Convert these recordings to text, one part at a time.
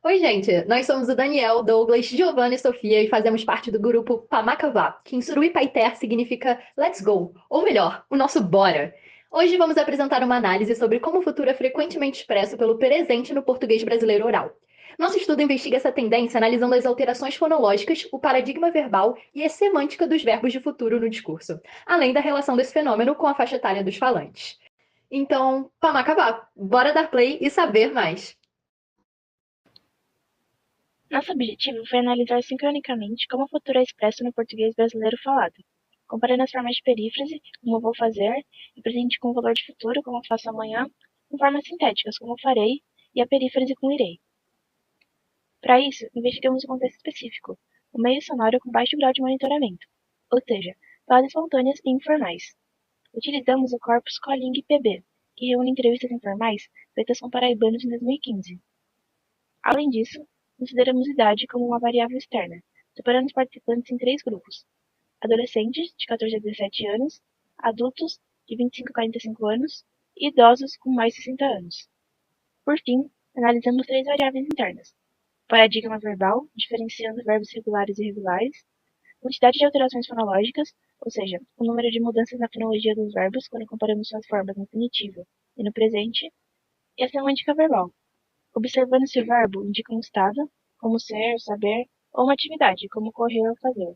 Oi, gente. Nós somos o Daniel, Douglas, Giovanna e Sofia e fazemos parte do grupo Pamacavá, que em Suruí Paiter significa Let's Go, ou melhor, o nosso bora. Hoje vamos apresentar uma análise sobre como o futuro é frequentemente expresso pelo presente no português brasileiro oral. Nosso estudo investiga essa tendência analisando as alterações fonológicas, o paradigma verbal e a semântica dos verbos de futuro no discurso, além da relação desse fenômeno com a faixa etária dos falantes. Então, Pamacavá, bora dar play e saber mais. Nosso objetivo foi analisar sincronicamente como o futuro é expresso no português brasileiro falado, comparando as formas de perífrase, como vou fazer, e presente com o valor de futuro, como faço amanhã, com formas sintéticas, como farei, e a perífrase com irei. Para isso, investigamos um contexto específico, o meio sonoro com baixo grau de monitoramento, ou seja, falas espontâneas e informais. Utilizamos o corpus Coling PB, que reúne entrevistas informais feitas com paraibanos em 2015. Além disso, consideramos idade como uma variável externa, separando os participantes em três grupos: adolescentes, de 14 a 17 anos, adultos, de 25 a 45 anos, e idosos com mais de 60 anos. Por fim, analisamos três variáveis internas: paradigma verbal, diferenciando verbos regulares e irregulares, quantidade de alterações fonológicas, ou seja, o número de mudanças na fonologia dos verbos quando comparamos suas formas no infinitivo e no presente, e a semântica verbal, observando se o verbo indica um estado, como ser, saber, ou uma atividade, como correr ou fazer.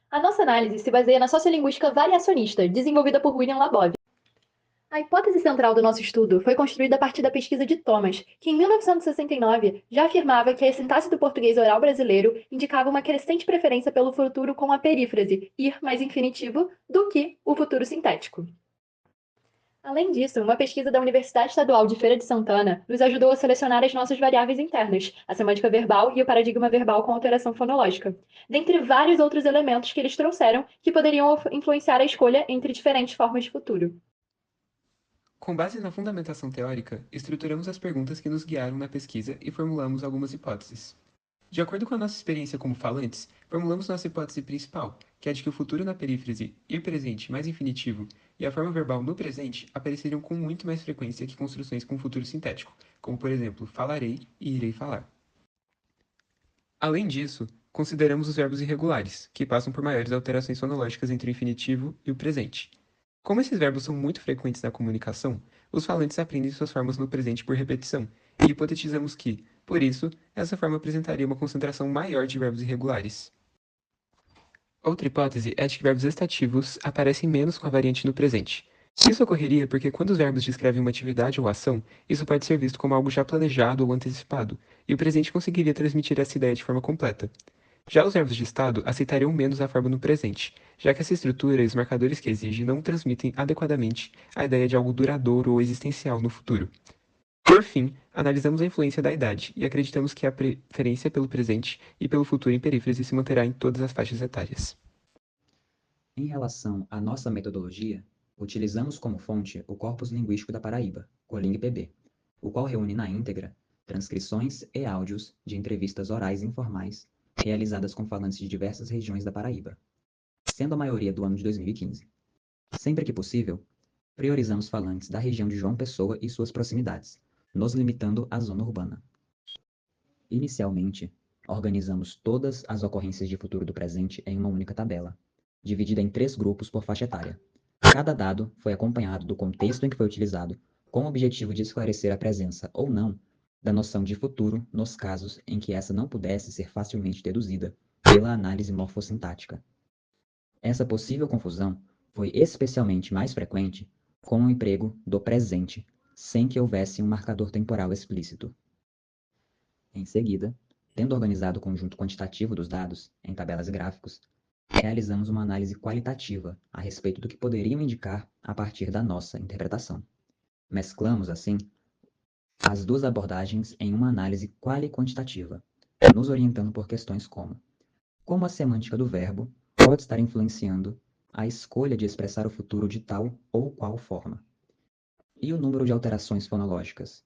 A nossa análise se baseia na sociolinguística variacionista, desenvolvida por William Labov. A hipótese central do nosso estudo foi construída a partir da pesquisa de Thomas, que em 1969 já afirmava que a sintaxe do português oral brasileiro indicava uma crescente preferência pelo futuro com a perífrase, ir mais infinitivo, do que o futuro sintético. Além disso, uma pesquisa da Universidade Estadual de Feira de Santana nos ajudou a selecionar as nossas variáveis internas, a semântica verbal e o paradigma verbal com alteração fonológica, dentre vários outros elementos que eles trouxeram que poderiam influenciar a escolha entre diferentes formas de futuro. Com base na fundamentação teórica, estruturamos as perguntas que nos guiaram na pesquisa e formulamos algumas hipóteses. De acordo com a nossa experiência como falantes, formulamos nossa hipótese principal, que é de que o futuro na perífrase, ir presente mais infinitivo, e a forma verbal no presente apareceriam com muito mais frequência que construções com futuro sintético, como por exemplo, falarei e irei falar. Além disso, consideramos os verbos irregulares, que passam por maiores alterações fonológicas entre o infinitivo e o presente. Como esses verbos são muito frequentes na comunicação, os falantes aprendem suas formas no presente por repetição, e hipotetizamos que, por isso, essa forma apresentaria uma concentração maior de verbos irregulares. Outra hipótese é de que verbos estativos aparecem menos com a variante no presente. Isso ocorreria porque quando os verbos descrevem uma atividade ou ação, isso pode ser visto como algo já planejado ou antecipado, e o presente conseguiria transmitir essa ideia de forma completa. Já os verbos de estado aceitariam menos a forma no presente, já que essa estrutura e os marcadores que exige não transmitem adequadamente a ideia de algo duradouro ou existencial no futuro. Por fim, analisamos a influência da idade e acreditamos que a preferência pelo presente e pelo futuro em perífrase se manterá em todas as faixas etárias. Em relação à nossa metodologia, utilizamos como fonte o corpus linguístico da Paraíba, Coling PB, o qual reúne na íntegra transcrições e áudios de entrevistas orais informais realizadas com falantes de diversas regiões da Paraíba, sendo a maioria do ano de 2015. Sempre que possível, priorizamos falantes da região de João Pessoa e suas proximidades, nos limitando à zona urbana. Inicialmente, organizamos todas as ocorrências de futuro do presente em uma única tabela, dividida em três grupos por faixa etária. Cada dado foi acompanhado do contexto em que foi utilizado, com o objetivo de esclarecer a presença ou não da noção de futuro nos casos em que essa não pudesse ser facilmente deduzida pela análise morfossintática. Essa possível confusão foi especialmente mais frequente com o emprego do presente, sem que houvesse um marcador temporal explícito. Em seguida, tendo organizado o conjunto quantitativo dos dados em tabelas e gráficos, realizamos uma análise qualitativa a respeito do que poderiam indicar a partir da nossa interpretação. Mesclamos, assim, as duas abordagens em uma análise quali-quantitativa, nos orientando por questões como a semântica do verbo pode estar influenciando a escolha de expressar o futuro de tal ou qual forma, e o número de alterações fonológicas.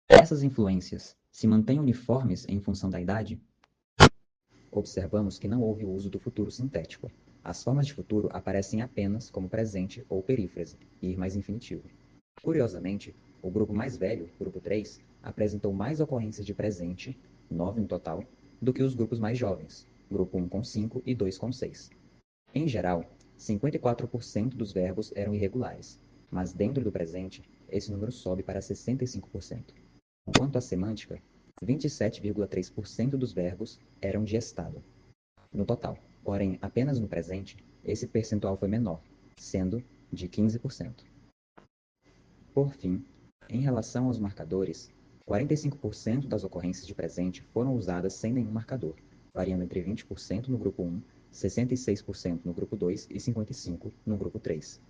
Essas influências se mantêm uniformes em função da idade? Observamos que não houve o uso do futuro sintético. As formas de futuro aparecem apenas como presente ou perífrase, ir mais infinitivo. Curiosamente, o grupo mais velho, grupo 3, apresentou mais ocorrências de presente, 9 no total, do que os grupos mais jovens, grupo 1 com 5 e 2 com 6. Em geral, 54% dos verbos eram irregulares, mas dentro do presente, esse número sobe para 65%. Quanto à semântica, 27,3% dos verbos eram de estado, no total. Porém, apenas no presente, esse percentual foi menor, sendo de 15%. Por fim, em relação aos marcadores, 45% das ocorrências de presente foram usadas sem nenhum marcador, variando entre 20% no grupo 1, 66% no grupo 2 e 55% no grupo 3.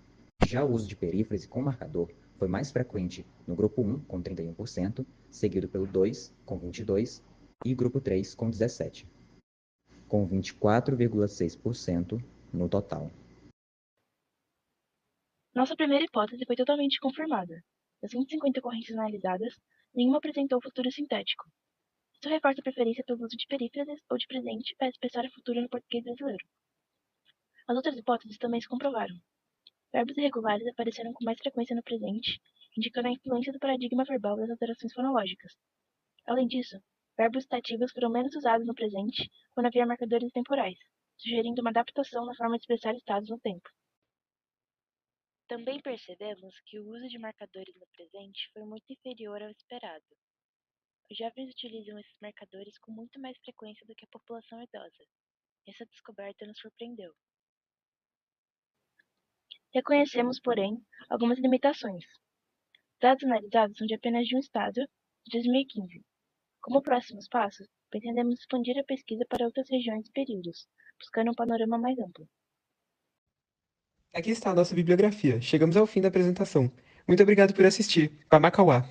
Já o uso de perífrase com marcador foi mais frequente no grupo 1, com 31%, seguido pelo 2, com 22%, e grupo 3, com 17%, com 24,6% no total. Nossa primeira hipótese foi totalmente confirmada. Das 150 ocorrências analisadas, nenhuma apresentou futuro sintético. Isso reforça a preferência pelo uso de perífrases ou de presente para expressar o futuro no português brasileiro. As outras hipóteses também se comprovaram. Verbos irregulares apareceram com mais frequência no presente, indicando a influência do paradigma verbal das alterações fonológicas. Além disso, verbos estativos foram menos usados no presente quando havia marcadores temporais, sugerindo uma adaptação na forma de expressar estados no tempo. Também percebemos que o uso de marcadores no presente foi muito inferior ao esperado. Os jovens utilizam esses marcadores com muito mais frequência do que a população idosa. Essa descoberta nos surpreendeu. Reconhecemos, porém, algumas limitações. Os dados analisados são de apenas de um estado, de 2015. Como próximos passos, pretendemos expandir a pesquisa para outras regiões e períodos, buscando um panorama mais amplo. Aqui está a nossa bibliografia. Chegamos ao fim da apresentação. Muito obrigado por assistir. Pamacauá.